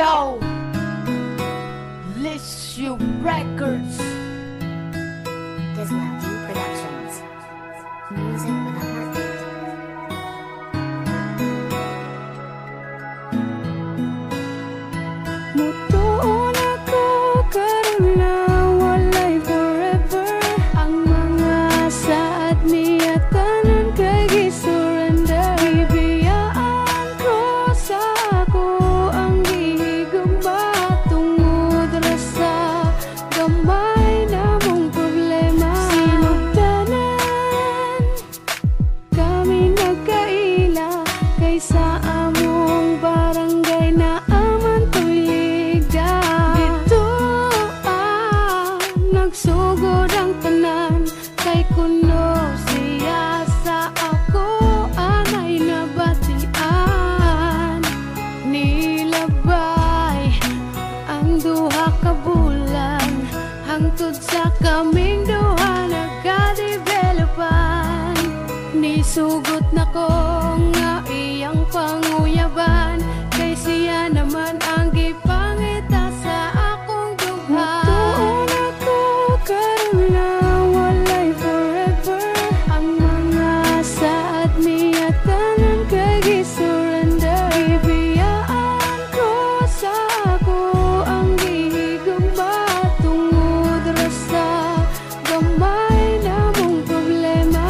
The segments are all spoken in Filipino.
Yo, Lissue Records, Gislaview Productions. Music with a heartbeat. Mutuon ako karon na walay forever. Ang mga saad niya tanan kay gisurrender. Ibiyaan ko sa ako ang gihigugma tungod ra sa gamay namong problema. Sinugdanan kami nagkaila kaysa among barangay na aman tuligda. Dito nagsugod ang tanan kay kuno siya sa ako anay nabatian. Nilabay ang duha ka bulan hangtod sa kaming duha nagka-developan. Nisugot na ko nga iyang panguyaban kay siya naman ang gipangita sa akong dughan. Mutuon ako karon na walay forever. Ang mga saad niya tanan kay gisurrender. Ibiyaan ko sa ako ang gihigugma tungod ra sa gamay namong problema.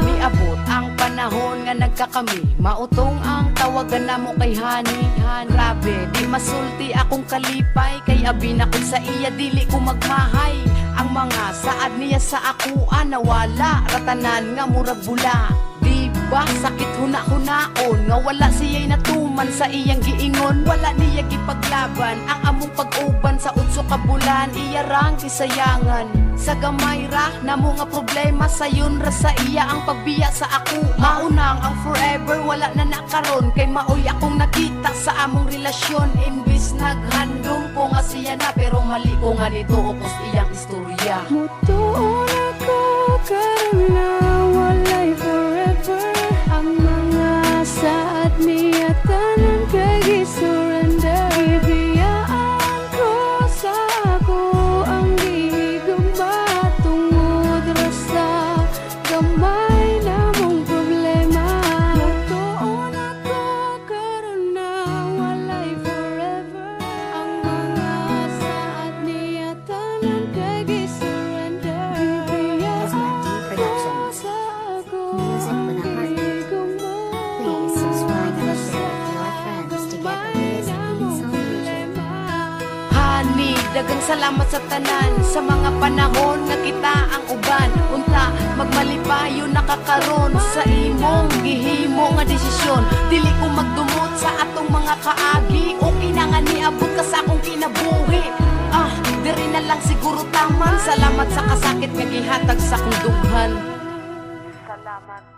niabot ang panahon nga nagkakami. Mautong ang tawagan namo kay Hani. Grabe, di masulti akong kalipay. Kay abi na ko sa iya, dili ko magmahay. Ang mga saad niya sa akuan nawala. Ratanan nga murag bula. Di ba sakit huna-hunaon nga wala siya'y natuman sa iyang giingon. Wala niya gipaglaban ang among pag-uban sa utso ka bulan. Iya rang kisayangan sa gamay ra namo nga problema sayon ra sa iya ang pagbiya sa ako. Maunang ang forever wala na nakaron kay maoy akong nakita sa among relasyon. Imbis naghandom ko nga siya na pero mali ko nga dito upos iyang istorya. Mutuon ako karon na walay forever. Ang mga saad niya tanan kay gisurrender. Ibiyaan ko sa ako ang gihigugma tungod ra sa gamay namong problema. Mutuon ako karon na walay forever. Ang mga saad niya tanan kay gisurrender. Gislaview Productions. Sa ako Music with a heartbeat. Please subscribe and share with your friends to get the latest beats on YouTube. Hani, dagang salamat sa tanan sa mga panahon nga kita ang uban. Unta, magmalipayo nakakaron sa imong gihimo nga desisyon. Dili ko magdumot sa atong mga kaagi. Okay na nga niabot ka sa akong kinabuhi. Diri na lang siguro taman. Salamat sa kasakit nga gihatag sa akong dughan. Salamat.